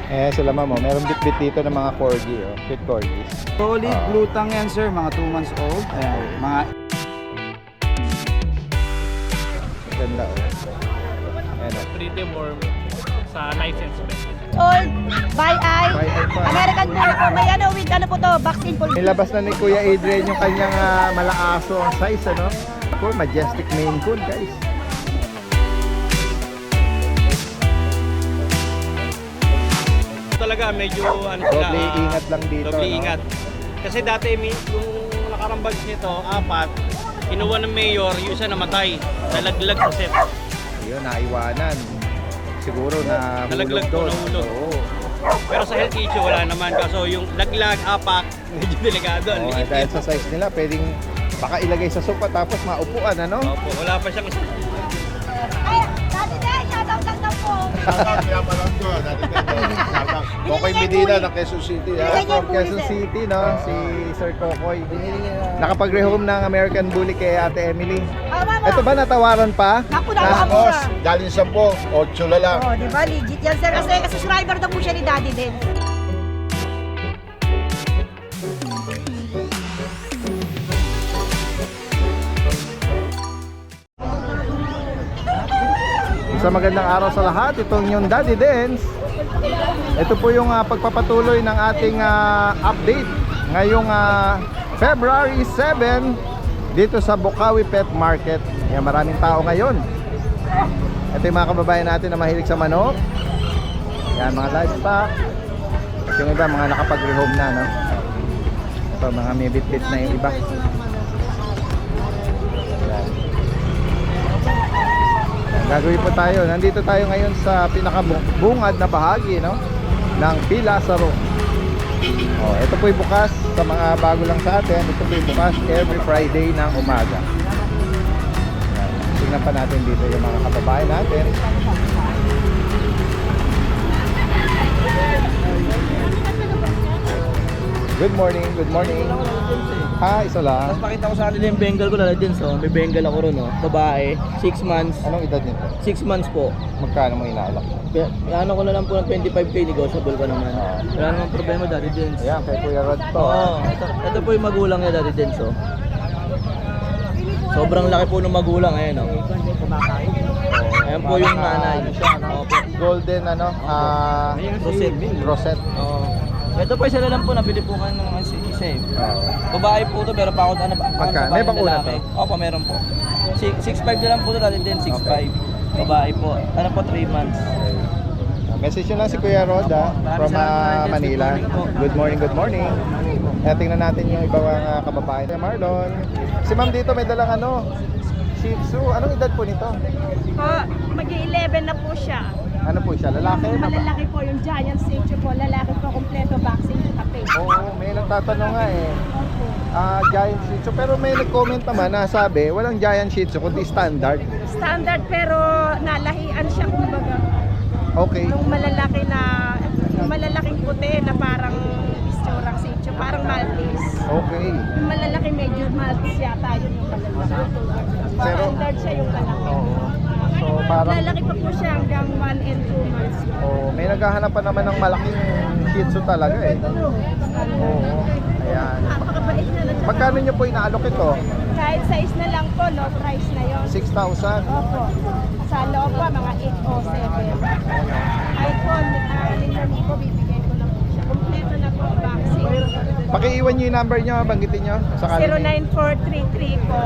Eh, sila ma'am, oh. Meron bit-bit dito ng mga corgi, oh. Cute corgis. Solid blue tongue yan sir, mga 2 months old. Ayan, mga Ganda, oh. Ayan, oh. Pretty warm sa license plate. Old, by eye, By eye pa. American Bully po. May ano, with ano po to, vaccine full. Nilabas na ni Kuya Adrian yung kanyang malaaso ang size, ano? Ako, majestic Maine Coon, guys. Talaga medyo ano sila. Doble ingat lang dito, Doble no? ingat. Kasi dati yung nakarambag nito, 4, kinuha ng mayor, yung isa namatay. Nalaglag sa set. Ayun, naiwanan. Siguro na Nalaglag hulog po, doon. nahulog. Oo. Pero sa health issue wala naman. Kaso yung laglag, 4, medyo delikado. Ang Oo, liit dahil nito. sa size nila, pwedeng baka ilagay sa sopa tapos maupuan, ano? Opo, wala pa siyang Ay, dati din, shoutout lang daw po. Kokoy Medina ng Quezon City. Binigay niya From yung Quezon bully, City, no? Si Sir Kokoy. Nakapag-rehome ng American Bully kay Ate Emily. Ah, mama. Ito ba natawaran pa? Naku, Na- nakamura. Galing 10, 8 na lang. Oh, di ba? Legit yan, sir. Kasi subscriber na po siya ni Daddy din. Isang magandang araw sa lahat. Itong yung Daddy Dance. Ito po yung pagpapatuloy ng ating update ngayong February 7 dito sa Bocaue Pet Market. Yan, maraming tao ngayon. Ito yung mga kababayan natin na mahilig sa manok. Yan, mga livestock. At yung iba, mga nakapag-rehome na, no? Ito, mga may bit-bit na yung iba. Yan. Gagawin po tayo. Nandito tayo ngayon sa pinakabungad na bahagi, no, ng Pilazaro. Oh, ito po yung bukas sa mga bago lang sa atin. Ito po yung bukas every Friday ng umaga. Yan. Tingnan pa natin dito yung mga kababayan natin. Good morning, good morning. Ha, isa lang. Tapos pakita ko sa kanila yung Bengal ko lalagyan so. May Bengal ako ron, no? Babae, 6 months. Anong edad nito? 6 months po. Magkano mo inaalok? Ano ko na lang po ng 25k, negotiable ko naman. Wala namang problema, Daddy Dens. Ayan, kay Kuya Rod to. Oo, ito po yung magulang niya, Daddy Dens, oh. Sobrang laki po ng magulang, ayan, oh. Ayan po yung nanay. Opo. Golden, ano? Rosette. Rosette. Oo. Ito po isa na lang po, nabili po kayo ng isa eh. Babae po to pero pakot ano ba? Magka? May bakuna to? Opo, meron po. 6'5 na lang po to, Daddy Dens, 6'5. Babae po. Ano po, 3 months. Message nyo lang si Kuya Rod from Manila. Good morning, good morning. Tingnan natin yung ibang kababayan. Marlon. Si ma'am dito may dalang ano, Shih Tzu. Anong edad po nito? Po, mag-11 na po siya. Ano po siya? Lalaki? Malalaki po yung giant Shih Tzu po. Lalaki po, kompleto vaccine kape. Oo, may nagtatanong nga eh. Giant Shih Tzu. Pero may nag-comment naman na sabi, walang Giant Shih Tzu kundi standard. Standard pero nalahian siya kumbaga. Okay. Yung malalaki na, yung malalaking puti na parang isturang Shih Tzu, parang Maltese. Okay. Yung malalaki medyo Maltese yata yun yung malalaki. Pero- Standard siya yung malaki. Oo. So parang Lalaki pa po siya hanggang 1 and 2 months. may naghahanap pa naman ng malaking Shih Tzu talaga eh. Oo. Ayan. Napakabait na lang siya. Magkano nyo po inaalok ito? Kahit size na lang po, low price na yon. 6,000. Opo. Sa loob po, mga 8 o 7. Kahit po, nilami ko, bibigay ko na po siya. Kompleto na po ang vaccine. Pakiiwan nyo yung number nyo, banggitin nyo. Sakali. 09433 po,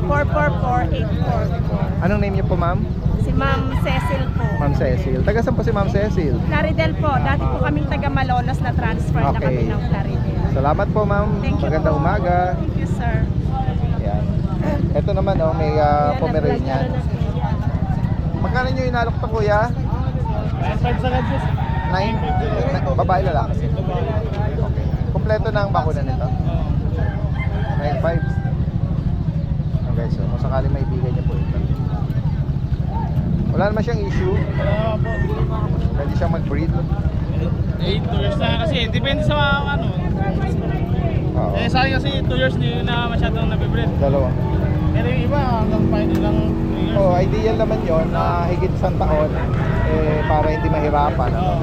444844. Anong name nyo po, ma'am? Si Ma'am Cecil po. Ma'am Cecil. Taga saan po si Ma'am Cecil? Plaridel po. Dati po kaming taga Malolos na transfer na Okay. kami ng Plaridel. Salamat po, ma'am. Thank you Magandang po. umaga. Thank you, sir. Ayan. Ito naman, oh, may Pomeranian. Magkano nyo inalok to, kuya? 9? Babae lalaki? Okay. Kompleto na ang bakuna nito? 9.5. Okay, so kung sakali may ibigay niya po ito. Wala naman siyang issue. Pwede siyang mag-breed. 2 years na kasi, depende sa ano. Oo. Sa akin kasi 2 years hindi na masyadong nabibreed. Dalawa. Pero yung iba hanggang 5 lang 2 years. Oh, ideal naman yon na higit 1 taon. para hindi mahirapan. Ano?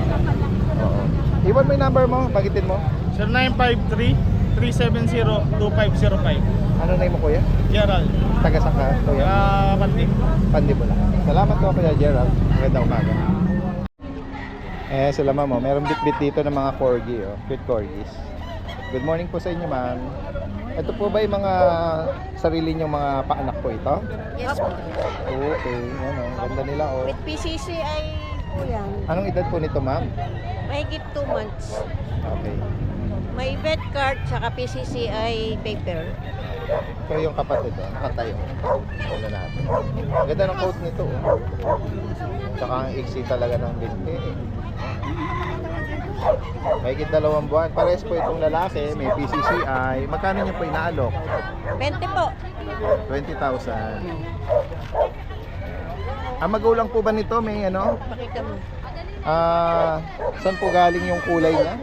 Oo. Iwan mo yung number mo, bagitin mo. 0953-370-2505. Ano name mo, kuya? Gerald. Taga saan ka, kuya? Pandi. Pandibula. Salamat po, kuya Gerald. Magandang umaga. Sila ma'am, oh. Meron bit-bit dito ng mga corgi, oh. Cute corgis. Good morning po sa inyo, ma'am. Ito po ba yung mga sarili niyong mga paanak po ito? Yes po. Okay, ano, ganda nila, oh. With PCCI po yan. Anong edad po nito, ma'am? Mahigit 2 months. Okay. May vet card tsaka PCCI paper. Ito yung kapatid, oh. Nakatayo. Ito natin. Ganda ng coat nito, oh. Tsaka ang iksi talaga ng binti. Mahigit 2 buwan. Pares po itong lalaki, may PCCI. Magkano niyo po inaalok? 20 po. 20,000. Ang magulang po ba nito may ano? Pakita mo. Saan po galing yung kulay niya?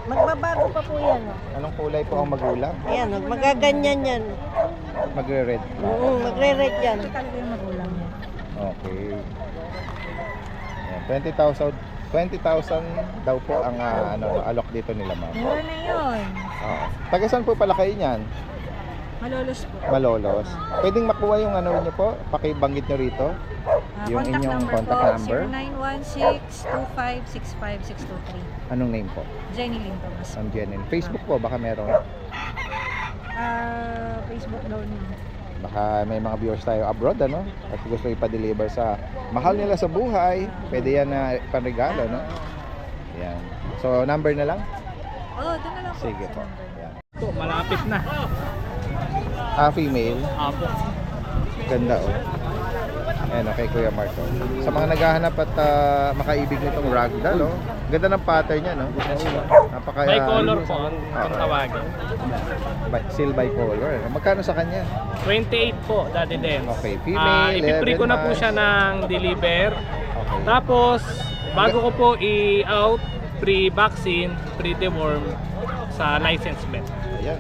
Magbabago pa po yan. Anong kulay po ang magulang? Ayan, magaganyan yan. Magre-red. Magre-red yan. Okay. Ayan, 20,000 daw po ang alok dito nila, ma'am. Mura na yun. Oo. Taga saan po pala kayo niyan? Malolos po. Malolos. Pwedeng makuha yung ano niyo po? Pakibanggit niyo rito. Yung inyong contact number. 0916-2565-623. Anong name po? Jenny Lynn Thomas. Ang Jenin. Facebook po, baka meron. Facebook daw niya. Baka may mga viewers tayo abroad, ano? At gusto ipa-deliver sa mahal nila sa buhay. Pwede yan na panregalo, no? Yan. So, number na lang? Oh, doon na lang po. Sige sa po. number. Yan. Ito, malapit na. Female. Apo. Ganda, oh. Ayan, okay, Kuya Marco. Sa mga naghahanap at makaibig nitong ragdoll, oh. Ganda ng pattern niya, no? Napaka Bicolor po ang tawagin. Seal bicolor. Magkano sa kanya? 28 po, Daddy Dance. Okay, female, Ipipree ko na 11 po siya months. ng deliver. Okay. Tapos, bago ko po i-out, pre-vaccine, pre-deworm sa license vet. Ayan.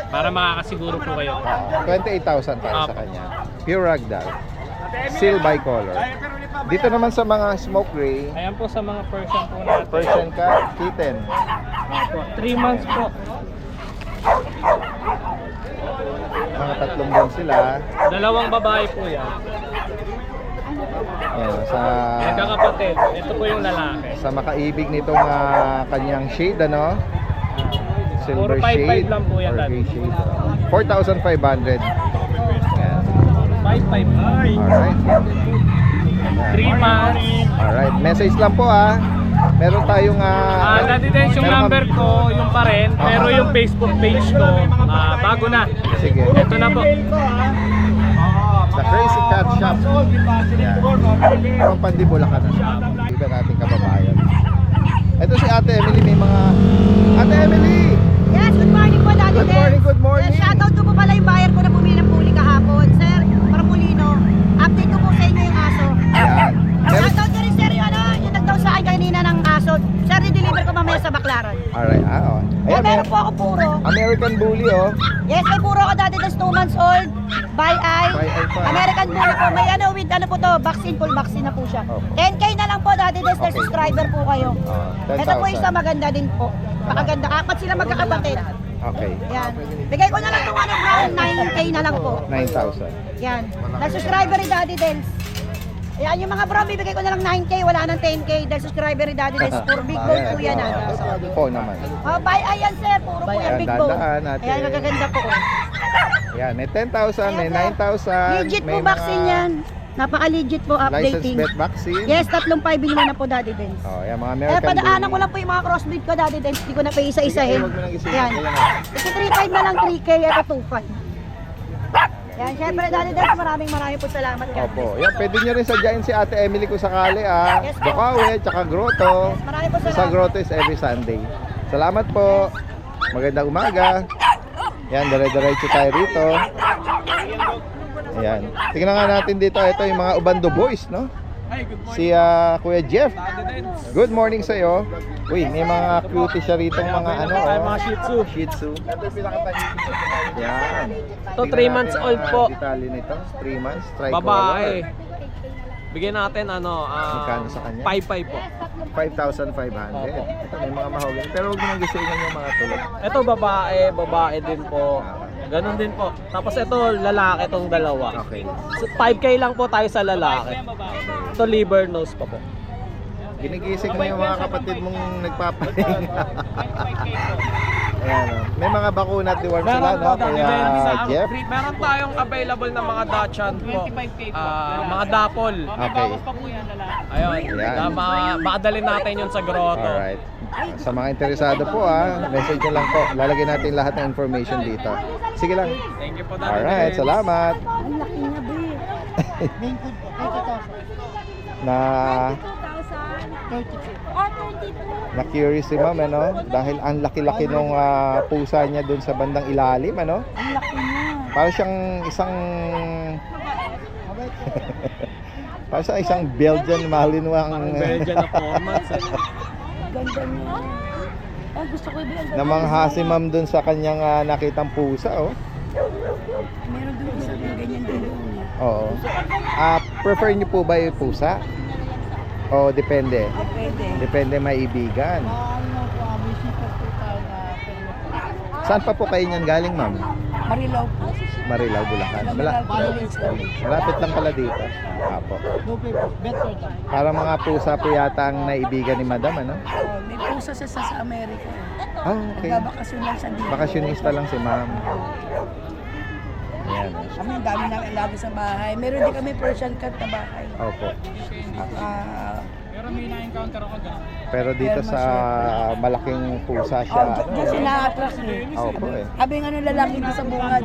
Para makakasiguro po kayo. 28,000 para sa Apo. kanya. Pure ragdoll. Seal bicolor. Dito naman sa mga smoke gray, Ayan po sa mga Persian po natin. Persian cat, kitten. Apo, 3 months po. Mga 3 buwan sila. 2 babae po yan. Ayan, Nagkakapatid. Ito po yung lalaki. sa makaibig nitong kanyang shade, ano? Silver Puro 5,500 shade. lang po yan, or Daddy. gray shade. 4,500. Ayan. 5,500. Alright. 3 months. Alright. Message lang po, meron tayong Daddy Dance, yung meron number ko, yung pa rin. Pero yung Facebook page ko, bago na. Sige. Ito na po. The Crazy Cat Shop. Yan. From Pandibula ka na. Iba nating kababayan. Ito si Ate Emily, may mga... Ate Emily! Yes, good morning po, Daddy Good morning, good morning. Yes, shoutout ko po pala yung buyer ko na bumili ng puli kahapon. Sir, Marmolino, update ko po sa inyo yung aso. Ayan. Meron- Shoutout ko rin, sir, yung nagdaw sa akin kanina ng aso. Sir, i-deliver ko mamaya sa Baclaran. Alright, oh. Eh, Ayan, meron po ako puro. American Bully, oh. Yes, may puro ako dati, that's 2 months old. By eye. By eye pa. American Bully po. May with ano po to, vaccine, full vaccine na po siya. Opo. 10K na lang po dati, that's Okay. subscriber po kayo. 10,000. Ito po isa maganda din po. Pakaganda. Apat sila magkakapatid. Okay. Yan. Bigay ko na lang itong brown, 9K na lang po. 9,000. Yan. Dahil subscriber ni Daddy Dels. Yan, yung mga brown, bibigay ko na lang 9K, wala nang 10K. Dahil subscriber ni Daddy Dels. Puro big bone po yan. Po naman. Oh, by ayan sir, puro po yan Ayan, big bone. dandaan natin. Ayan, magaganda po. Yan, may 10,000, may 9,000. Legit may po vaccine mga yan. Napaka-legit po License updating. vet vaccine. Yes, 3 bilhin na po Daddy Dels. Oh, yan mga Eh, American padaanan ko Bully. lang po yung mga crossbreed ko Daddy Dels. Hindi ko na pa isa-isahin. Huwag mo nang isipin. Yan. Ayan na. Ito 3.5 na lang 3K, ito 2.5. Yan, syempre Daddy Dels, maraming po salamat. God Opo. bless. Yan, pwede nyo rin sadyain si Ate Emily kung sakali, Yes, po. Bukawi, tsaka Grotto. Maraming po Sa salamat. Grotto is every Sunday. Salamat po. Magandang umaga. Yan, dire-diretso tayo rito. Ayan. Tingnan nga natin dito. Ito yung mga Ubando Boys, no? Si Kuya Jeff. Good morning sa iyo. Uy, may mga cutie siya rito, mga ano, Mga Shih Tzu. Shih Tzu. Yan. Ito, 3 months old po. Detalye nito, 3 months, Babae. Bigyan natin Magkano sa kanya? 5-5 po. 5,500. Ito may mga mahogany. Pero huwag mo nang gusto yung mga tulog. Ito babae din po. Ganon din po. Tapos ito lalaki itong dalawa. Okay. So, 5K lang po tayo sa lalaki. Ito liver nose pa po. Ginigising mo yung mga kapatid mong nagpapahinga. Ayan, oh. May mga bakuna at deworm sila, no? Kaya, Jeff. Meron tayong available na mga Dachshund po. Mga Dapol. Okay. Ayun. Yan. Makadalin natin yun sa grotto. Alright. Sa mga interesado po, message nyo lang po. Lalagyan natin lahat ng information dito. Sige lang. Thank you po, Daddy Alright, Dens. salamat. Ang laki niya, be. Na 32. na curious si ma'am, ano? Dahil ang laki-laki nung pusa niya dun sa bandang ilalim, ano? Ang laki niya. Para siyang isang para siyang isang Belgian Malinois Belgian na formats. Ganda niya. Ay, gusto ko yung namangha si ma'am dun sa kanyang nakitang pusa, oh. Meron doon isa yung ganyan din doon. Oo. Prefer niyo po ba yung pusa? O depende? Pwede. Depende maibigan. Saan pa po kayo niyan galing, ma'am? Marilaw po. Marilaw, Bulacan. Malapit lang pala dito. Apo. Para mga pusa po yata ang naibigan ni madam, ano? May pusa siya sa Amerika. Okay. Nagbabakasyon lang siya dito. Bakasyonista lang si ma'am. Ayan. Kami, ang dami namin alaga sa bahay. Meron din kami Persian cat na bahay. Opo. Pero may na-encounter ako gano'n. Pero dito sa malaking pusa siya. Diyan siya na-attract eh. Opo eh. Sabi nga nung lalaki dito sa bungad,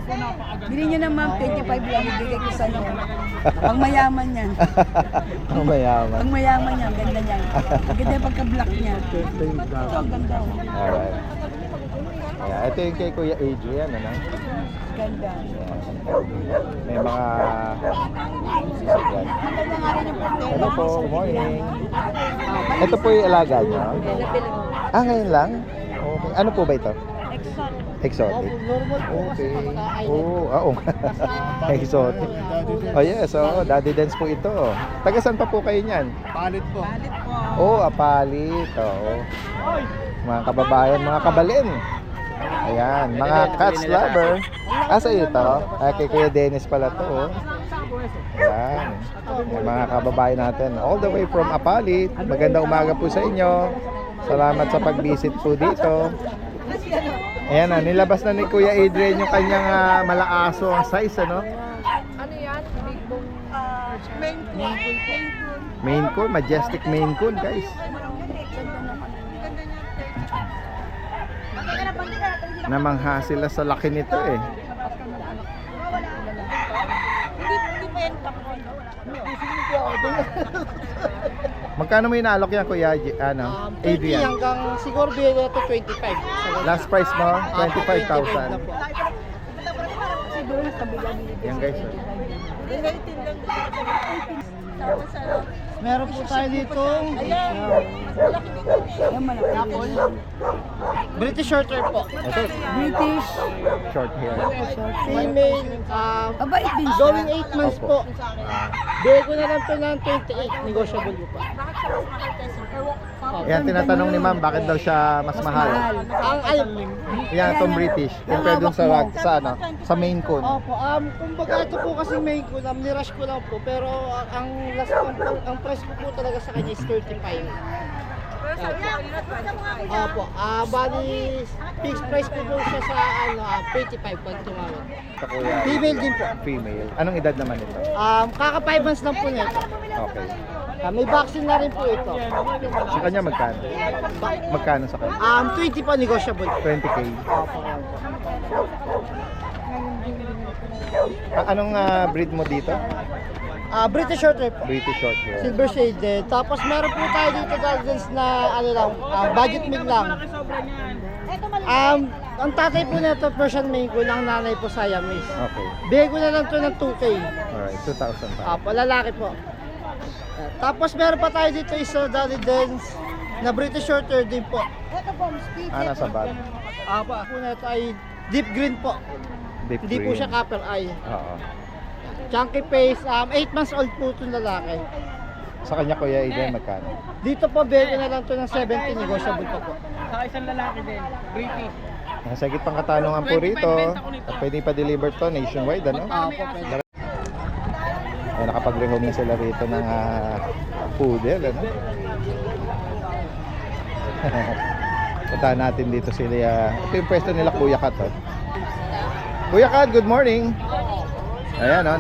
bili niyo naman 25 lang, ibigay ko sa inyo. Pang mayaman yan. Ang mayaman. Pang mayaman yan, ganda niyan. Ang ganda yung pagka-black niya. Ito, ang ganda. Alright. Ayan. Ito yung kay Kuya Adrian, ano? Ganda. May mga sisigyan. Hello po, morning. Ito po yung alaga niyo? Ngayon lang? Okay. Ano po ba ito? Exotic. Okay. Oo. Exotic. Oh yes, Daddy Dens po ito. Taga saan pa po kayo niyan? Palit po. Palit. Oo. Mga kababayan, mga kabalin. Ayan, mga cats lover. Sa iyo to? Kay Kuya Dennis pala to. Ayan. May mga kababayan natin all the way from Apalit. Magandang umaga po sa inyo. Salamat sa pag-visit po dito. Ayan na, nilabas na ni Kuya Adrian yung kanyang malaaso ang size, ano? Ano yan? Big bone. Maine Coon, majestic Maine Coon, guys. Namangha sila sa laki nito eh. Magkano mo inaalok yan, Kuya Adrian? Hanggang siguro bigay ko 25. Last price mo, 25,000. Yan guys. Meron po tayo dito. British Shorthair po. Ito, British. short hair. Female. Abait din siya. Going 8 months po. Bigay ko na lang ito ng 28. Negotiable po. Yan, tinatanong ni ma'am, bakit daw siya mas mahal? Yan, itong British. Compare dun sa Maine Coon. Opo, kumbaga ito po kasi Maine Coon, nirush ko lang po, pero ang price ko po talaga sa kanya is 35. Opo, bali fixed price ko po siya sa 25 pag tumawag. Sa Kuya. Female din po. Female. Anong edad naman ito? Kaka 5 months lang po nito. Okay. May vaccine na rin po ito. Sa kanya magkano? Magkano sa kanya? 20 pa negotiable. 20K. Anong breed mo dito? British Shorthair po. British short hair. Silver shaded. Tapos meron po tayo dito guardians na budget meal lang. Ang tatay po nito Persian Maine Coon, ang nanay po Siamese. Okay. Bigay ko na lang to ng 2K. Alright, 2,000 pa. Lalaki po. Tapos meron pa tayo dito isa Daddy Dens na British Shorthair din po. Nasa bag. Po nito ay deep green po. Deep Hindi po green. siya copper eye. Oo. Chunky face, 8 months old po itong lalaki. Sa kanya Kuya Aiden, magkano? Dito po, bigyan na lang ito ng 70, negotiable pa po. Saka isang lalaki din, British. Nasa higit pang katanungan po rito. At pwede pa-deliver to nationwide, ano? Opo, pwede. Ay, nakapag-rehome na sila rito ng poodle, ano? Puntahan natin dito sila. Ito yung pwesto nila Kuya Kat, oh. Kuya Kat, good morning. Ayan, oh,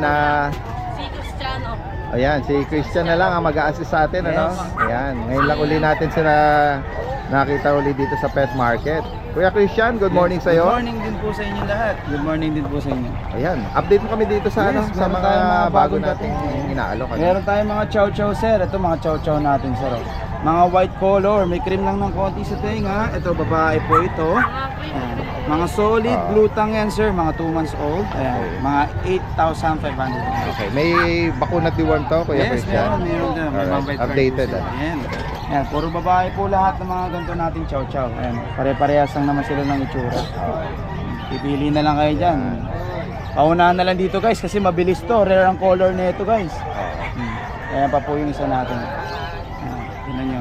Ayan, si Christian na lang ang mag-a-assist sa atin, ano? Ayan, ngayon lang uli natin sila nakita uli dito sa pet market. Kuya Christian, good morning sa Good iyo. morning din po sa inyo lahat. Good morning din po sa inyo. Ayan, update mo kami dito sa Yes, sa meron mga tayong mga bago bagong nating dating. inaalok. Ano? Meron tayong mga chow-chow sir. Ito mga chow-chow natin sir. Oh. Mga white color, may cream lang ng konti sa tenga. Ito babae po ito. Ayan. Mga solid blue tongue yan sir, mga 2 months old. Ayan. Mga 8,500. Okay, may bakuna deworm to, Kuya Yes, Christian. meron din. May Alright, mga white updated, card po ano? sila. Ayan. Ayan, puro babae po lahat ng mga ganito nating chow-chow. Ayan. Pare-parehas lang naman sila ng itsura. Pipili na lang kayo dyan. Paunahan na lang dito guys kasi mabilis to. Rare ang color na ito guys. Ayan pa po yung isa natin. Tingnan nyo.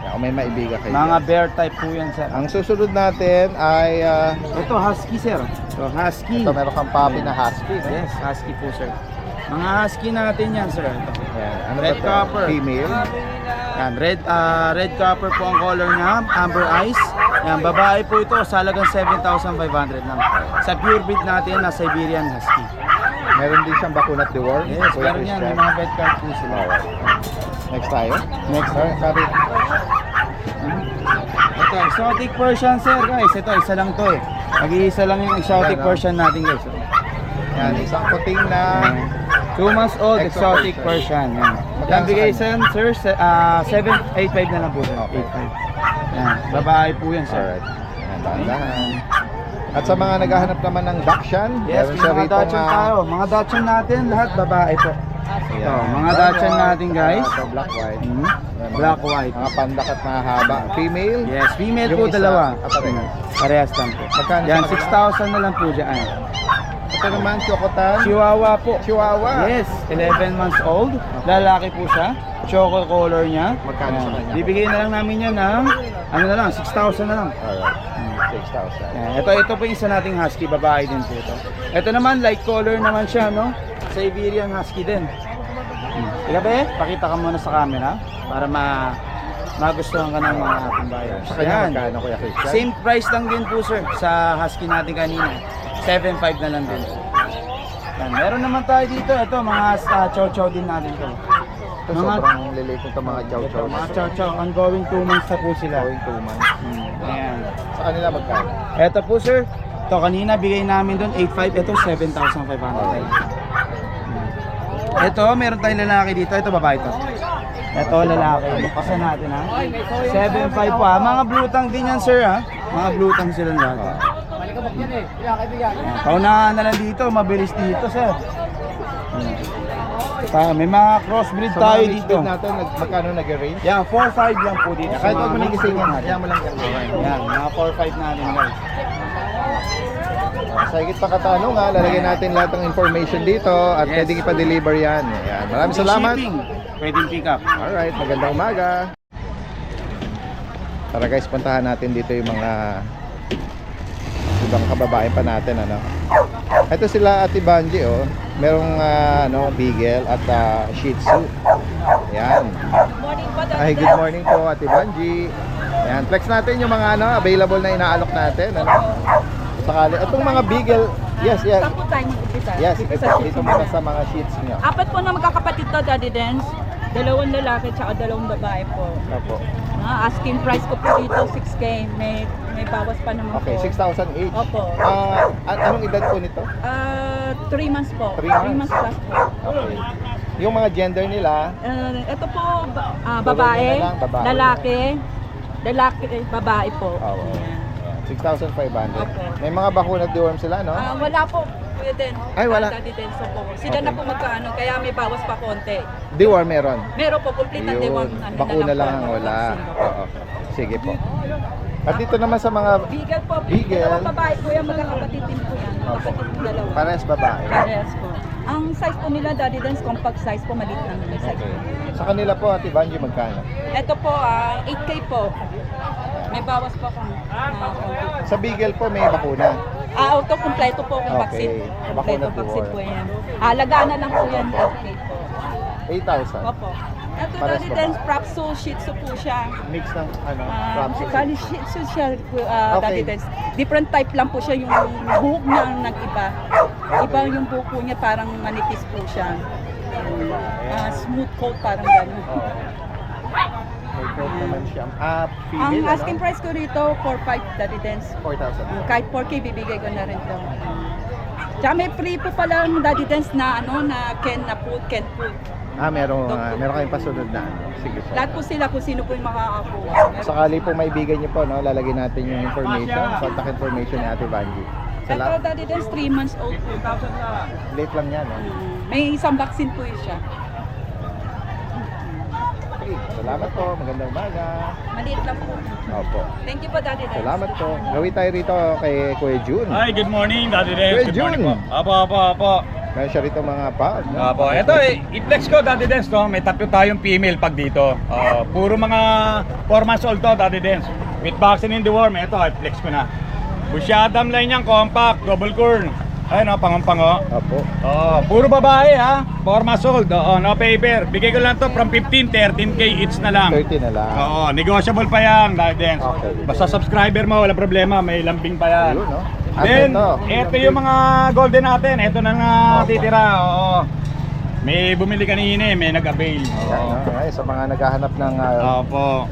Kung may maibigan kayo. Mga dyan. bear type po yan sir. Ang susunod natin ay Ito husky sir. So husky. ito meron kang puppy na husky. No? Yes, husky po sir. Mga husky natin yan sir. Ito. Ayan. Ano Red ba to? copper. Female. Yan, red copper po ang color niya, amber eyes. Yan, babae po ito, sa halagang 7,500 lang. Sa pure breed natin na Siberian Husky. Meron din siyang bakuna deworm. Yes, Kuya meron yan, Christian. may mga vet card po sila. Alright. Next tayo. Next. Sorry. Ito, exotic Persian sir guys. Ito, isa lang to eh. Mag-iisa lang yung exotic Yan, oh. Persian natin guys. Yan, isang puting na 2 months old, Exo exotic Persian. Persian. Yan. Magkano Yan, sa bigay kanya? sa sir, 785 na lang po sir. Okay. 85. Yan, babae po yan sir. Alright. Yan, dahan-dahan. At sa mga naghahanap naman ng Dachshund, Yes, meron may siya mga rito Dachshund tayo. Mga Dachshund natin, lahat babae po. Ito, mga Dachshund natin guys. Ito, black white. Mhm. Black white. Mga pandak at mahaba. Female. Yes, female Yung po isa, dalawa. parehas. Parehas lang po. Magkano Yan, sa kanila? 6,000 na lang po dyan. Ito naman, Chocotan. Chihuahua po. Chihuahua. Yes, 11 months old. Lalaki po siya. Choco color niya. Magkano sa Yan. kanya? Bibigay na lang namin yan ng, ano na lang, 6,000 na lang. Alright. 6,000. Yan. Ito po yung isa nating husky, babae din po ito. Ito naman, light color naman siya, no? Siberian husky din. Ilabe, pakita ka muna sa camera para magustuhan ka ng mga ating buyers. Sa kanya, Yan. magkano, Kuya Christian? Same price lang din po sir sa husky natin kanina. 7.5 na lang din. Yan. Meron naman tayo dito, ito mga chow-chow din natin to. Ito, sobrang lilit ito mga chow-chow. Mga chow-chow, ongoing 2 months na po sila. Going 2 months. Ayan. Sa kanila magkano? Ito po sir, ito kanina bigay namin doon 8.5, ito 7,500. Ito, meron tayong lalaki dito, ito babae to. Ito lalaki, buksan natin ha. 7.5 pa, mga blutang din yan sir ha. Mga blutang sila lahat. Paunahan na lang dito, mabilis dito sir. May mga crossbreed Sa tayo mga mixed dito. breed natin, magkano nag-range? Yan, 4.5 lang po dito. Kahit huwag mo nang mixed breed gisingin, natin. kaya mo lang yan. Yan, mga 4.5 natin guys. Sa higit pa katanungan, lalagyan natin lahat ng information dito at Yes. pwedeng ipa-deliver yan. Ayan. Maraming salamat. Shipping, pwedeng pick up. Alright, magandang umaga. Tara guys, puntahan natin dito yung mga ibang kababae pa natin, ano. Ito sila Ate Banji, oh. Merong Beagle at Shih Tzu. Ayan. Ay, good morning po Ate Banji. Ayan, flex natin yung mga available na inaalok natin, ano. Sakali. Itong mga Beagle, yes. Saan po tayo mag-upisa? Yes, Dito ito, sa dito Shih muna Tzu. sa mga sheets nyo. Apat po na magkakapatid to, Daddy Dance. 2 lalaki at 2 babae po. Opo. Asking price ko po dito 6K. May bawas pa naman Okay, po. 6,000 each. Opo. Anong edad po nito? 3 months po. 3 3 months. months plus po. Okay. Yung mga gender nila, Ito po, babae, na lang, babae. lalaki, babae po. Oo. Ayan. 6,500. Opo. May mga bakuna deworm sila, no? Wala po. Pwede. Ay, wala. Daddy Dance po. Sila Okay. na po magkaano, kaya may bawas pa konti. Deworm meron. Meron po, complete na Yun. deworm. Bakuna lang ang wala. Oo. Sige po. At dito naman sa mga Beagle po. Beagle. Dalawang babae po yan, magkakapatid din po yan. Magkakapatid po dalawa. pares babae. Parehas po. Ang size po nila, Daddy Dance, compact size po, maliit lang yung size. Okay. Sa kanila po, Ate Vanji, magkano? Ito po, 8K po. May bawas po kung konti. Sa Beagle po, may bakuna. Auto, kompleto po kung Okay. vaccine. Bakuna Kompleto vaccine deworm. po yan. Alagaan na lang po yan, 8K po. 8,000. Opo. Ito, Pares Daddy ba? Dance, Prapso, Shih Tzu po siya. Mix ng Ramsey. Bali, Shih Tzu siya, Okay. Daddy Dance. Different type lang po siya, yung buhok niya ang nag-iba. Iba yung buhok po niya, parang manipis po siya. Smooth coat, parang gano'n. May coat naman siya. Female, Ang ano? asking price ko rito, 4,500 Daddy Dance. 4,000. Kahit 4K bibigay ko na rin to. Tsaka may free po pala ang Daddy Dance na na Ken food. Meron kayong pasunod na. Sige po. Lahat po sila kung sino po yung makakakuha. Sakali po maibigan niyo po, no, lalagyan natin yung information, contact information ni Ate Vanji. Ito Daddy Dance, 3 months old po. Late lang yan, no? May isang vaccine po yun siya. Okay, salamat po. Magandang umaga. Maliit lang po. Opo. Thank you po Daddy Dance. Salamat po. Gawin tayo rito kay Kuya Jun. Hi, good morning, Daddy Dance. Kuya Good morning Jun. po. Apo. Meron siya rito mga pag. No? Apo, ito i-flex ko, Daddy Dance, no? May tatlo tayong female pag dito. Puro mga 4 months old to, Daddy Dance. With vaccine in the worm, ito, i-flex ko na. Busyadam line yan, compact, double corn. Ayun, no, pango. Opo. Puro babae, ha? 4 months old, no paper. Bigay ko lang to from 15, 13K each na lang. 30 na lang. Negotiable pa yan, Daddy Dance. Okay. Basta subscriber mo, wala problema, may lambing pa yan. Ayun, no? At Then, ito. ito yung mga golden natin. Ito na nga titira. Oo. May bumili kanina, may nag-avail. Yan, no? Ay, sa mga naghahanap ng Opo.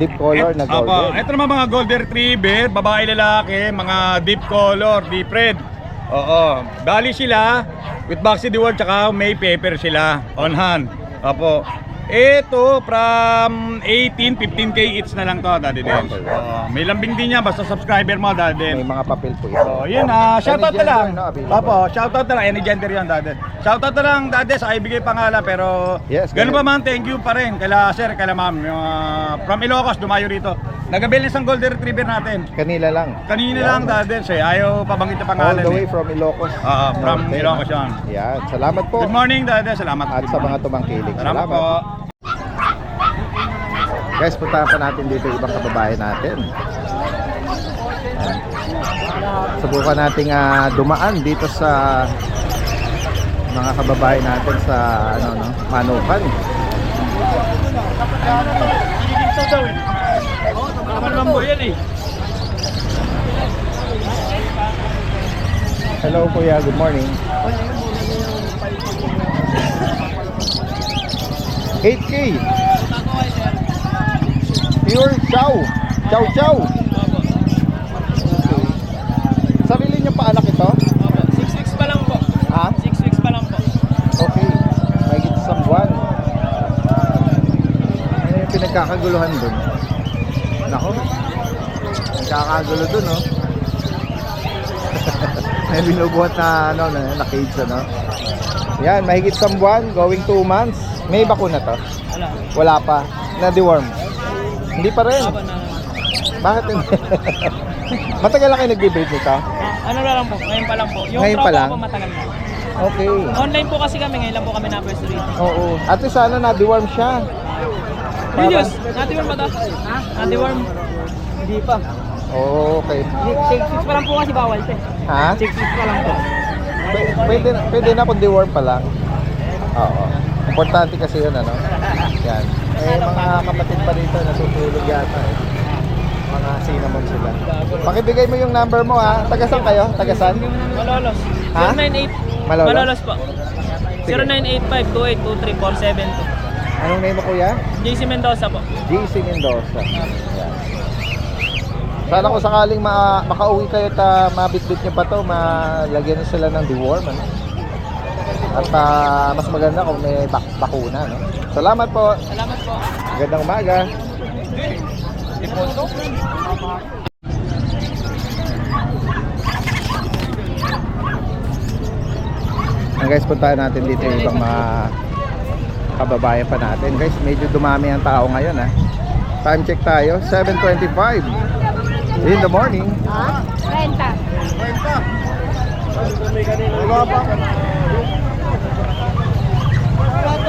deep color na Opo. golden. Ito naman mga golden retriever, babae lalaki, mga deep color, deep red. Oo. Bali sila with vaccine deworm tsaka may paper sila on hand. Opo. Ito from 18, 15K each na lang to, Daddy Dance. May lambing din yan, basta subscriber mo, Daddy. May mga papel po ito. Yun shoutout na lang. Any gender, no, available? Opo, shoutout na lang, any gender yan, Daddy. Shoutout na lang, Daddy, sa ibigay pangalan, pero Yes, ganun ganun. pa man, thank you pa rin, kaila sir, kaila ma'am, yung, from Ilocos, dumayo rito. Nagabil isang golden retriever natin. Kanila lang. Kanina lang, Daddy, ayaw pabanggit na All pangalan. the way from Ilocos. From Norte. Ilocos yan. Yan. Salamat po. Good morning, Daddy, salamat. At sa mga tumangkilig. Salamat po. Guys, puntahan pa natin dito ibang kababayan natin. Subukan nating dumaan dito sa mga kababayan natin sa Manukan. Hello kuya, good morning. 8K. Pure chow. Chow. Sarili niyo pa anak ito? 6 weeks pa lang po. Ha? 6 weeks pa lang po. Okay. May isang buwan. Ano yung pinagkakaguluhan dun? Nako. Nagkakagulo dun, no? May binubuhat na, na cage, no? Yan, mahigit isang buwan, going 2 months. May bakuna to? Wala pa. Na-deworm? Hindi pa rin. Bakit hindi? Matagal lang kayo nagbe-breed nito? Ano na lang po, ngayon pa lang po. Yung Ngayon pa tropa lang? po matagal na. Okay. Online po kasi kami, ngayon lang po kami na-pwesto rito. Oo. At least sana na-deworm siya. Videos, nati-worm ba to? Ha? Nati-worm? Hindi pa. Oo, okay. 6 weeks pa lang po kasi bawal to. Ha? 6 weeks pa lang po. Pwede na kung deworm pa lang. Oo. Importante kasi yun, ano? Yan. Mga kapatid pa dito, natutulog yata eh. Mga cinnamon sila. Pakibigay mo yung number mo, ha? Tagasan kayo? Tagasan? Malolos. Ha? 098. Malolos? Malolos po. Sige. 0985-2823-472. Anong name mo, kuya? JC Mendoza po. JC Mendoza. Yan. Sana kung sakaling makauwi kayo at mabitbit nyo pa to, malagyan nyo sila ng deworm, ano? At mas maganda kung may bakuna, no? Salamat po. Salamat po. Magandang umaga. Guys, puntahan natin dito yung ibang mga kababayan pa natin. Guys, medyo dumami ang tao ngayon, ha. Time check tayo, 7:25 in the morning. Renta. Wala pa.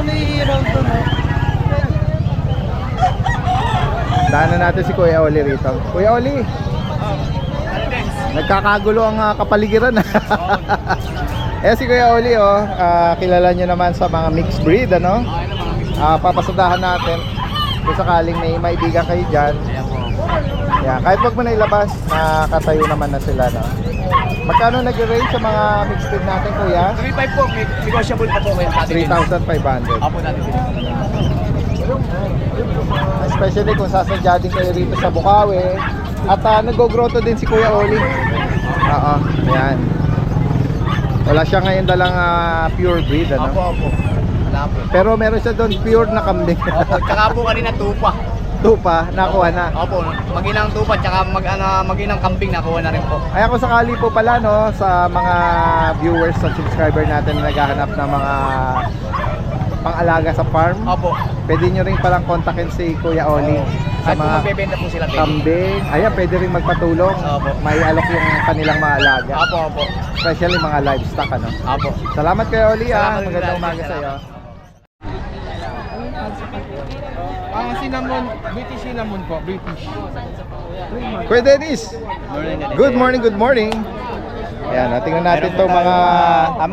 ano i-round to, no? Daanan natin si Kuya Oli rito. Kuya Oli, nagkakagulo ang kapaligiran. Eh si Kuya Oli, kilala nyo naman sa mga mixed breed, ano? Papasadahan natin kung sakaling may maibigan kayo dyan. Yeah, kahit wag mo na ilabas, nakatayo naman na sila, no? Magkano nag-range sa mga mixed breed natin, Kuya? 3.5 po, negotiable pa po kayo. 3,500. Apo natin. Especially kung sasadya din kayo rito sa Bukawi. At nag-groto din si Kuya Oli. Oo, yan. Wala siya ngayon dalang pure breed, ano? Opo. Wala po. Pero meron siya doon pure na kambing. Opo, tsaka po kanina tupa. Tupa, nakuha na. Opo, maginang tupa tsaka maginang kambing nakuha na rin po. Ay ako sakali po pala, no, sa mga viewers at subscriber natin na naghahanap ng mga pang-alaga sa farm. Opo. Pwede nyo rin palang kontakin si Kuya Oli sa Kahit po mga magbebenta po sila. kambing. Ayan, pwede rin magpatulong. Opo. May alok yung kanilang mga alaga. Opo. Especially mga livestock, ano. Opo. Salamat Kuya Oli, Salamat din, magandang Daddy. umaga sa iyo. Cinnamon, British cinnamon po, British. Kuya Dennis, good morning, good morning. Ayan, tingnan natin itong mga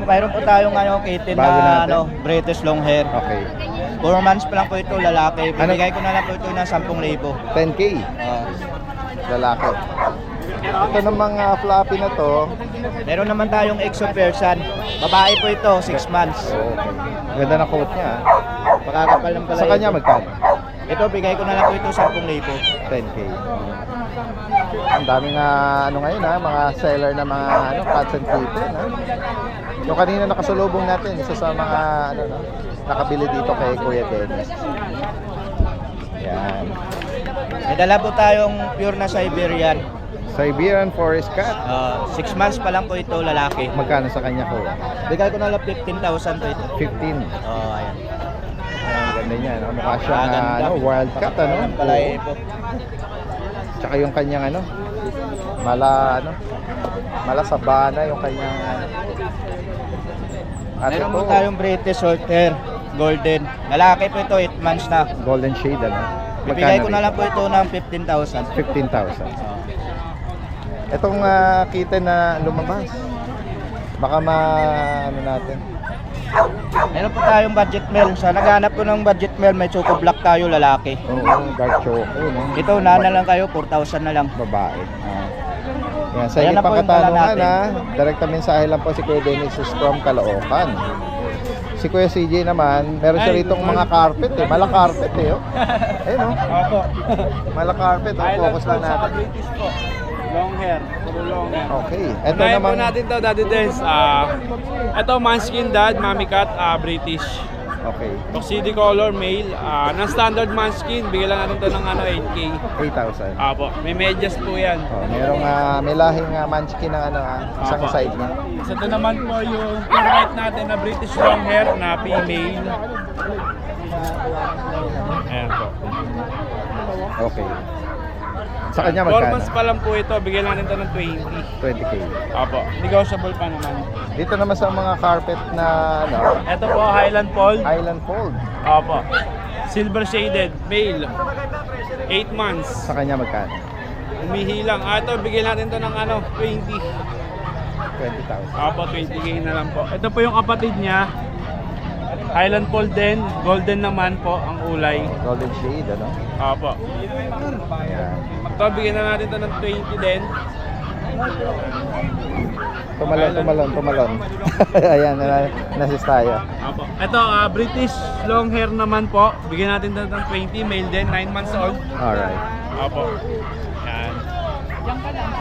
Mayroon po tayong kitten Bago na natin. British long hair. okay, 4 months pa lang po ito, lalaki. Ano? Bibigay ko na lang po ito ng 10,000. 10K, lalaki. Ito namang floppy na to. Meron naman tayong exo Persian. Babae po ito, 6 months. Okay. Ganda na coat niya. Makakapal ng pala Sa kanya ito. magkano? Ito, bigay ko na lang po ito 10,000. 10K. Ang daming ano ngayon, mga seller na mga cats and kitten, Yung kanina nakasalubong natin, isa sa mga nakabili dito kay Kuya Dennis. Yan. May dala po tayong pure na Siberian. Siberian Forest Cat. 6 months pa lang po ito, lalaki. Magkano sa kanya, Kuya? Bigay ko na lang 15,000 po ito. 15. Ayan. Ang ganda niya, mukha siya Ganda. wild cat, Palay po. Tsaka yung kanyang mala sabana yung kanyang at Meron ito, po tayong British short hair, golden. Lalaki po ito, 8 months na. golden shade, Bibigay ko na rin? lang po ito ng 15,000. 15,000. Itong kitten na lumabas, baka natin. Meron po tayong budget mail. Sa naghanap ko ng budget mail, may choco black tayo, lalaki. Oo, dark choco, Ito, na lang kayo, 4,000 na lang. babae. Yan, sa Ayan inyo na po pang yung dala katanungan, direkta mensahe lang po si Kuya Dennis is from Caloocan. Si Kuya CJ naman, meron siya rito mga carpet, mala carpet, Ayun, Opo. mala carpet, focus lang natin. British po. Long hair. Puro long hair. Okay, eto Unahin po naman, natin to, Daddy Dens. Ito, Manskin Dad, Mami Cat, British. okay, Tuxedo color, male. Non-standard Manskin, bigyan lang natin to ng 8K. 8,000. Apo, may medyas po yan. Merong may lahing munchkin ng isang Apo. side niya. Isa to naman po yung pure white natin na British long hair na female. Ayan po. Okay. Sa kanya 4 magkano? months pa lang po ito, bigyan natin to ng 20. 20K. Apo, negotiable pa naman. Dito naman sa mga carpet na Ito po, Highland Fold. Island Fold. Apo. Silver shaded, male. 8 months. Sa kanya magkano? Umihilang. Ito, bigyan natin to ng 20. 20,000. Apo, 20K na lang po. Ito po yung kapatid niya. Highland Fold din. Golden naman po ang ulay. Golden shade, Apo. Ayan. Ito, bigyan na natin to ng 20 din. Tumalon. Ayan, nasis tayo. Apo. Ito, British long hair naman po. Bigyan natin to ng 20. Male din, 9 months old. Alright. Apo. Yan.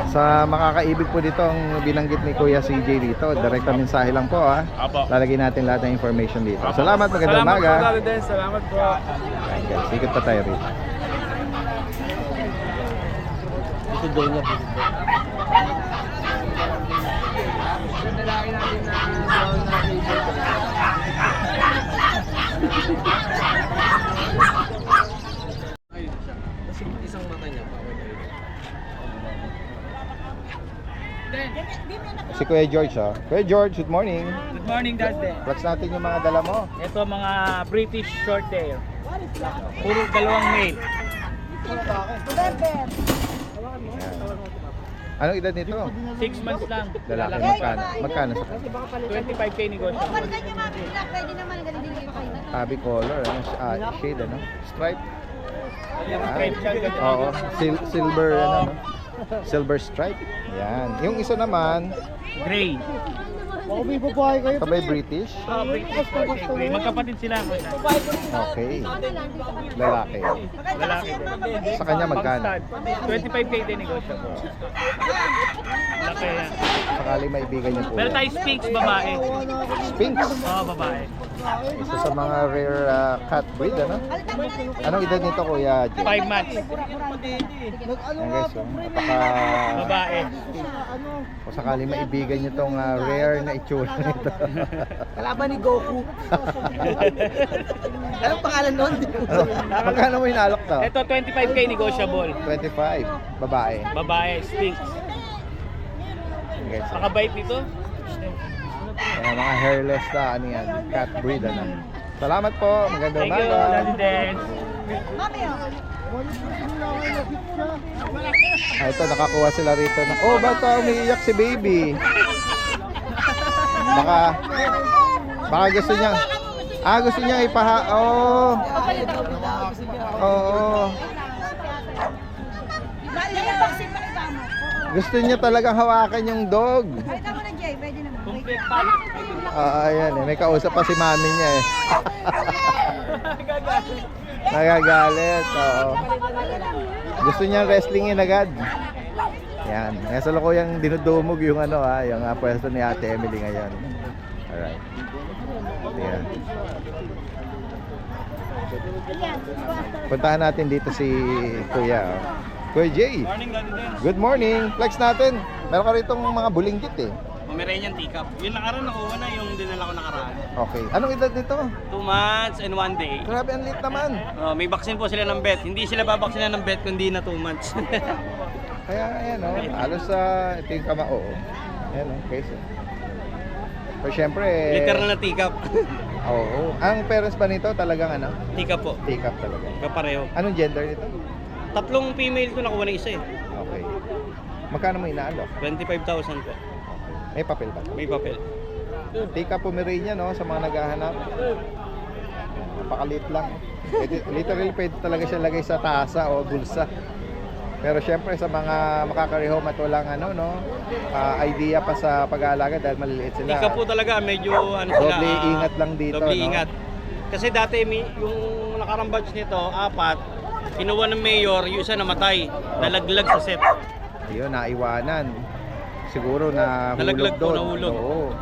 Sa makakaibig po dito ang binanggit ni Kuya CJ dito, direkta mensahe lang po Apo. Lalagay natin lahat ng information dito. Apo. Salamat, magandang Salamat umaga. po, Daddy Dens. Salamat po. Ayan guys, ikot pa tayo rito. Si Kuya George, oh. Kuya George, good morning. Good morning, Daddy. Flex natin yung mga dala mo. Ito mga British short hair. Puro dalawang male. Berber. Anong edad nito? 6 months lang. Lalaki, magkano? Magkano sa 25k negosyo. Balikan niyo mami, black, pwede naman, galing din kayo kayo. Tabi color, ano? Shade, ano? Stripe. Stripe siya, ganyan. Oo, silver, ano? No? Silver stripe. Yan. Yung isa naman, Gray. Baka may babae kayo. ito ba'y British? British gray. Magkapatid sila. Okay. Lalaki. Lalaki. Sa kanya magkano? 25k din negosyo. Laki yan. Sakali maibigan niyo po. Pero tayo Sphinx, babae. Sphinx. Oo, babae. Isa sa mga rare cat breed, ano? Anong edad nito, Kuya? 5 months. Yan guys, oh. Napaka... Babae. Kung sakali maibigan niyo tong rare na itsura nito. Kalaban ni Goku. Anong pangalan nun? Magkano mo inalok to? Ito 25k negotiable. 25. Babae. Babae, Sphinx. Yan guys, oh. Nakabait nito. Yan, mga hairless na ano yan, cat breed, ano? Salamat po. Magandang Thank you, umaga. Daddy Den. Mami, oh. Ito, nakakuha sila rito na, oh, ba't umiiyak si baby? Baka gusto niya, gusto niya oh. Oo. Yung vaccine pa kita mo. Gusto niya talagang hawakan yung dog. Pakita mo na, Jay, pwede naman. Complete pack. Ayan eh, may kausap pa si mami niya eh. Nagagalit, oo. Gusto niya wrestlingin agad. Yan, nasa lukuyang dinudumog yung ano yung pwesto ni Ate Emily ngayon. Alright. Ayan. Puntahan natin dito si Kuya. Kuya Jay. Morning, Daddy Den. Good morning. Flex natin. Meron ka ritong mga bulinggit eh. Pomeranian teacup. Yung nakaraan nakuha na yung dinala ko nakaraan. Okay. Anong edad nito? 2 months and 1 day. Grabe, ang lit naman. May vaccine po sila ng vet. Hindi sila babaksinan ng vet kundi na 2 months. Kaya ayan halos ito yung kamao. Ayan case. Pero syempre Literal na teacup. Oo. Ang parents ba nito talagang ano? Teacup po. Take-up talaga. Kapareho. Anong gender nito? 3 female ko nakuha na isa eh. Okay. Magkano mo inaalok? 25,000 po. May papel ba? May papel. Take-up Pomeranian sa mga naghahanap. Napakaliit lang. Literally pwede talaga siya lagay sa tasa o bulsa. Pero syempre sa mga makakarehome at walang idea pa sa pag-aalaga dahil maliliit sila. Teacup po talaga, medyo sila. Doble ingat lang dito, Doble ingat. Kasi dati yung nakarang batch nito, 4, kinuha ng mayor, yung isa namatay, nalaglag sa set. Ayun, naiwanan. Siguro na Nalaglag po, doon. nahulog. Oo.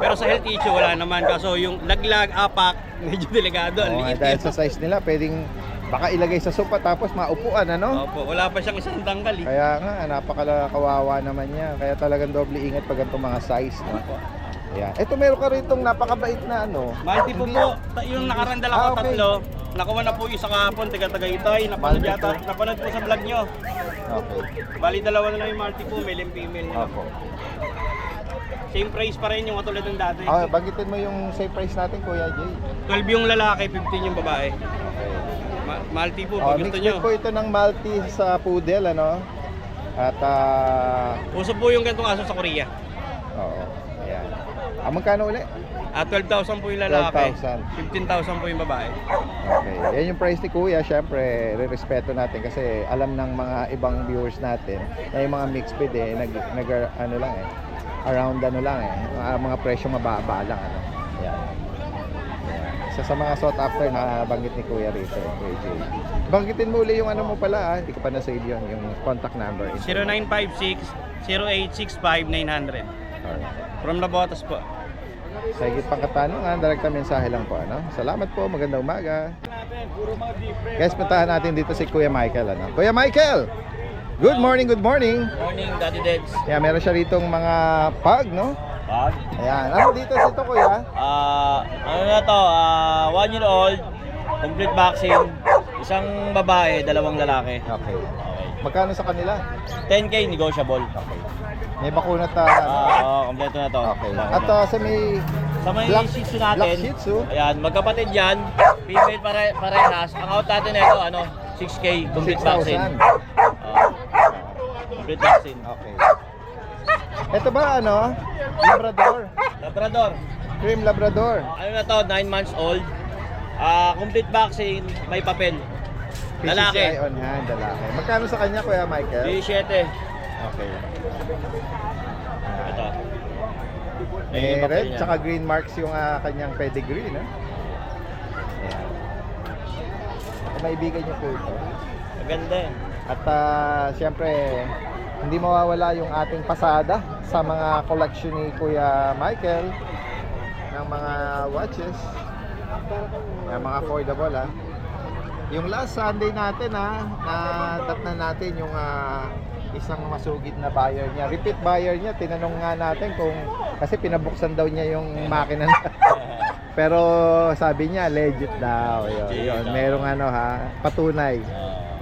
Pero sa health issue, wala naman. Kaso yung laglag, apak, medyo delikado. Ang liit Dahil yun. sa size nila, pwedeng baka ilagay sa sopa tapos maupuan, ano? Opo, wala pa siyang isang tanggal eh. Kaya nga, napakakawawa naman niya. Kaya talagang doble ingat pag itong mga size, no? Ayan. Ito meron ka rito napakabait na Multi po Hindi- po. Yung nakarandal ako okay. 3. Nakuha na po yung sa kahapon, taga-Tagaytay. Napanood Multi yata, po. napanood po sa vlog nyo. Okay. Bali, 2 na lang yung multi po, male and female nila. Opo. Same price pa rin yung katulad ng dati. Banggitin mo yung same price natin, Kuya Jay. 12 yung lalaki, 15 yung babae. Okay. Multi po, pag gusto Mixed nyo. breed po ito ng Maltese sa poodle, ano? At, Uso po yung gantong aso sa Korea. oo. Ayan. Magkano ulit? 12,000 po yung lalaki, 12,000. 15,000 po yung babae. Okay. Yan yung price ni Kuya. Siyempre, re-respeto natin kasi alam ng mga ibang viewers natin na yung mga mixed breed ano lang around ano lang mga presyo mababa lang, ano. Yan. Isa sa mga sought after na banggit ni Kuya rito, Kuya Jay. Banggitin mo uli yung ano mo pala, hindi ko pa na-save yun, yung contact number. 0956-0865-900. Alright. From Labotas po. Sa higit pang katanungan, direkta mensahe lang po, ano? Salamat po, magandang umaga. Guys, puntahan natin dito si Kuya Michael, ano? Kuya Michael! Good morning, good morning! Morning, Daddy Deds. Ayan, meron siya ritong mga pug, no? Pag? Ayan, ano dito ito, Kuya? Ano na to? 1 year old, complete vaccine, Isang babae, dalawang lalaki. Okay. Magkano sa kanila? 10K negotiable. Okay. May bakuna Kompleto na to. Okay. At sa may Sa may Black- Shih Tzu Black natin, Shih Tzu. ayan, magkapatid yan, female parehas. Ang out natin nito, 6K, complete 6,000. vaccine. Complete vaccine. Okay. Ito ba Labrador? Labrador. Cream Labrador. Ano na to, 9 months old. Complete vaccine, may papel. Lalaki. PCCI on hand, lalaki. Magkano sa kanya, Kuya Michael? 17. Okay. Ito. May papel red niya. tsaka green marks yung kanyang pedigree, no? Ayan. Maibigan niyo po ito. Maganda yan. At siyempre, hindi mawawala yung ating pasada sa mga collection ni Kuya Michael ng mga watches. Yung mga affordable Yung last Sunday natin nadatnan natin yung isang masugid na buyer niya. Repeat buyer niya, tinanong nga natin kung kasi pinabuksan daw niya yung makina na. Pero sabi niya legit daw. Yun. Merong patunay.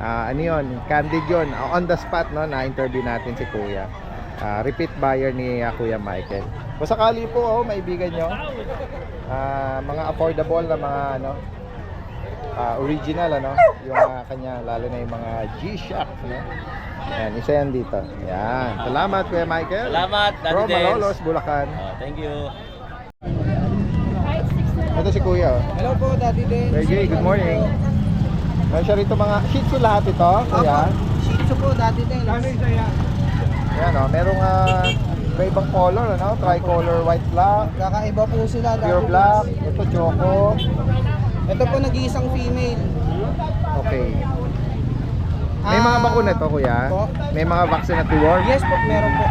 Ano yun? Candid yun. On the spot na-interview natin si Kuya. Repeat buyer ni Kuya Michael. Kung sakali po maibigan nyo, mga affordable na mga original yung kanya, lalo na yung mga G-Shock Yan, isa yan dito. Yan. Salamat Kuya Michael. Salamat, Daddy From Dens. Malolos, Bulacan. Thank you. Ito si Kuya. Hello po, Daddy Den. Reggie, good morning. Meron siya rito mga Shih Tzu lahat ito, Kuya. Shih Tzu po, Daddy Den. Yan merong iba-ibang color, tricolor white black, Kakaiba po sila, Daddy pure Den. black, ito choco. Ito po nag-iisang female. Okay. May mga bakuna to, Kuya? Po? May mga vaccine na deworm? Yes po, meron po.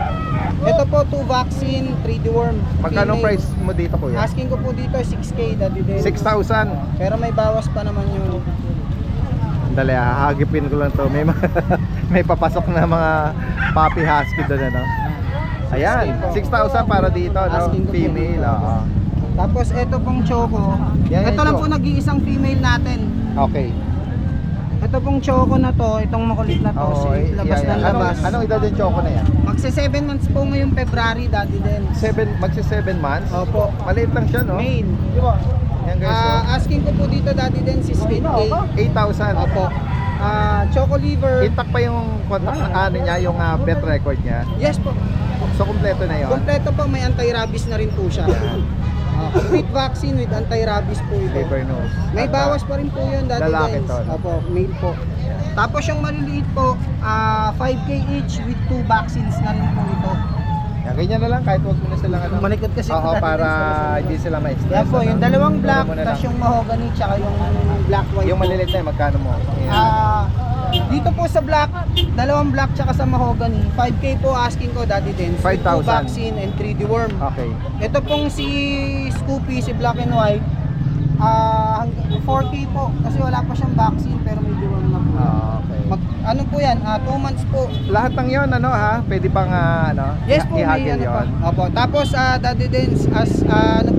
Ito po, 2 vaccine, 3 deworm. Magkano Female. price mo dito, Kuya? Asking ko po dito 6K, Daddy Den. 6,000. Pero may bawas pa naman yun. Dali, hahagipin ko lang to. May may papasok na mga puppy husky doon, Ayan, 6,000 para dito, Asking ko po Female, dito. oo. Tapos ito pong choco. Yan, Ito yan, lang Choco. po nag-iisang female natin. Okay. Ito pong choco na to, itong makulit na to, labas ng labas. Anong edad yung choco na yan? Magsa 7 months po ngayong February, Daddy Den. Magsi 7 months? Opo. Maliit lang siya, no? Male. Yan guys, Asking ko po dito, Daddy Den, is 8K. 8,000. Opo. Choco liver. Intact pa yung contact niya, yung vet record niya. Yes po. So kompleto na 'yon. Kompleto po, may anti-rabies na rin po siya. Complete vaccine with anti-rabies po ito. Liver nose. May bawas pa rin po yun, Daddy Lalaki Dens. to, no? Opo, male po. Tapos yung maliliit po, 5K each with 2 vaccines na rin po ito. Yan, ganyan na lang kahit wag mo na silang Malikot kasi Oo, Daddy para Dens. hindi sila ma-stress. Yan po, yung dalawang black, Puro mo na tapos lang. yung mahogany, tsaka yung black white Yung po. maliliit na yun, magkano mo? Dito po sa black, dalawang black tsaka sa mahogany, 5K po asking ko, Daddy Dens. 5,000. 2 vaccine and 3 deworm. Okay. Ito pong si Scoopy, si black and white, 4K po kasi wala pa siyang vaccine pero may deworm na po. Okay. Ano po yan, 2 months po. Lahat ng 'yon pwede pang Yes po, may ihagil ano pa. 'yon. Opo. Tapos Daddy Dens, pa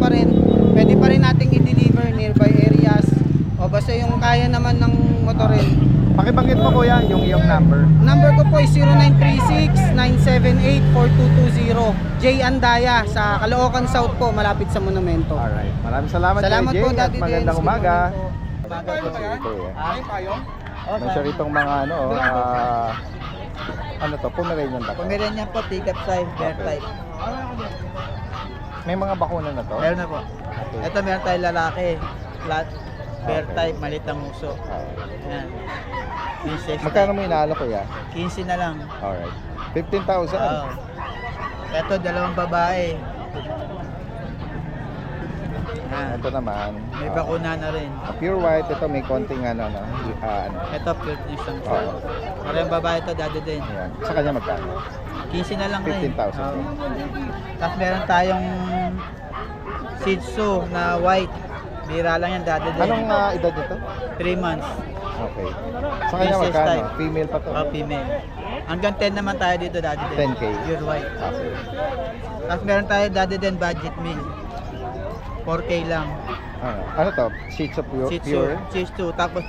rin, pwede pa rin nating i-deliver nearby areas o basta yung kaya naman ng motorin. Pakibanggit mo Kuya yung iyong number. Number ko po is 0936-978-4220. J. Andaya sa Caloocan South po, malapit sa Monumento. Alright. Maraming salamat, Salamat Kuya po, Jay, Daddy at magandang Dens. Good umaga. morning po. May siya ritong mga ano to, Pomeranian ba to? Pomeranian po, take-up size, bear Okay. type. May mga bakuna na to? Meron na po. Ito meron tayong lalaki, flat, bear Okay. type, maliit ang muso. Ayan. Princess Magkano type. mo inaalo Kuya? 15 na lang. Alright. 15,000. Oo. Ito, dalawang babae. Ayan. Ito naman. May bakuna na rin. Pure white, ito may konting ano. Ito, pure isang Oo. fur. Parang babae ito, Daddy din. Ayan. Sa kanya magkano? 15 na lang rin. 15,000. Oo. Tapos meron tayong Shih Tzu na white. Bira lang yan, Daddy din. Anong edad nito? 3 months. Okay. Sa kanya Princess magkano? type. Female pa to? Female. Hanggang 10 naman tayo dito, Daddy din. 10K. Pure white. Okay. Tapos meron tayo, Daddy din, budget meal. 4K lang. Ano to? Shih Tzu pure? Shih Tzu, Pure? Shih Tzu, tapos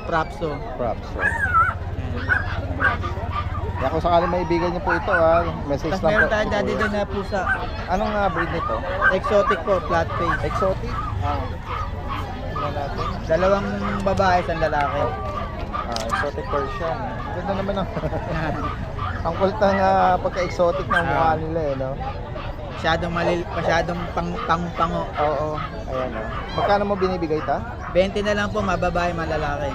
Propso. Props. So. Ayan. Kaya kung sakali maibigan niyo po ito message Tapos lang meron po. tayong daddy din na pusa. Anong breed nito? Exotic po, flat face. Exotic? Tingnan natin. Dalawang babae, isang lalaki. Exotic Persian. Ganda naman ang ang kulit ng pagka-exotic ng mukha nila no? Masyadong pango. Oo. Ayan Magkano mo binibigay ta? 20 na lang po, mababae, malalaki.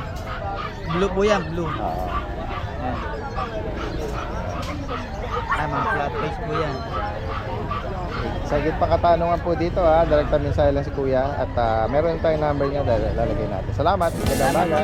Blue po yan, blue. Ayan. Mga flat face po yan. Sa higit pa katanungan po dito direct mensahe lang si Kuya at meron tayong number niya lalagay natin. Salamat. Magandang umaga.